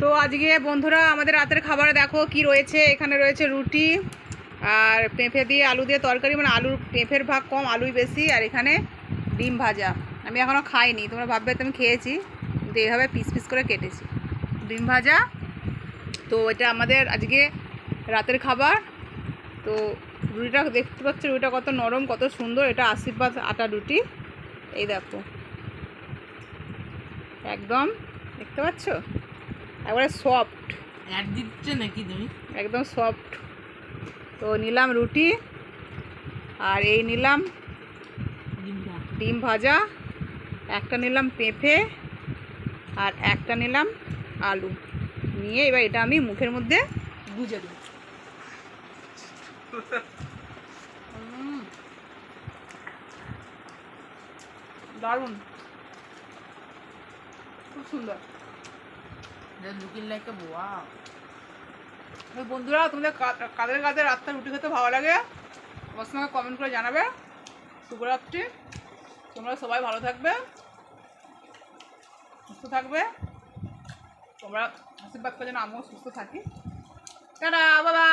তো আজকে বন্ধুরা আমাদের রাতের খাবারে দেখো কি রয়েছে। এখানে রয়েছে রুটি আর পেঁপে দিয়ে আলু দিয়ে তরকারি, মানে আলুর পেঁপের ভাগ কম, আলুই বেশি। আর এখানে ডিম ভাজা। আমি এখনও খাইনি, তোমরা ভাববে তো আমি খেয়েছি, কিন্তু এইভাবে পিস পিস করে কেটেছি। ডিম ভাজা, তো এটা আমাদের আজকে রাতের খাবার। তো রুটিটা দেখতে পাচ্ছ, রুটিটা কত নরম, কত সুন্দর। এটা আশীর্বাদ আটা রুটি, এই দেখো একদম, দেখতে পাচ্ছ একবারে সফট। অ্যাড দিচ্ছে নাকি তুমি? একদম সফট। তো নিলাম রুটি, আর এই নিলাম ডিম ভাজা, একটা নিলাম পেঁপে, আর একটা নিলাম আলু। নিয়ে এবার এটা আমি মুখের মধ্যে গুজে দিই। দারুণ, খুব সুন্দর। লুকিং লাইক আ ওয়াও। বন্ধুরা, তোমাদের কাদের কাদের রাতটা রুটি খেতে ভালো লাগে আমার সঙ্গে কমেন্ট করে জানাবে। শুভরাত্রি, তোমরা সবাই ভালো থাকবে, সুস্থ থাকবে। তোমরা আশীর্বাদ করে যেন আমিও সুস্থ থাকি। টাটা, বাবা।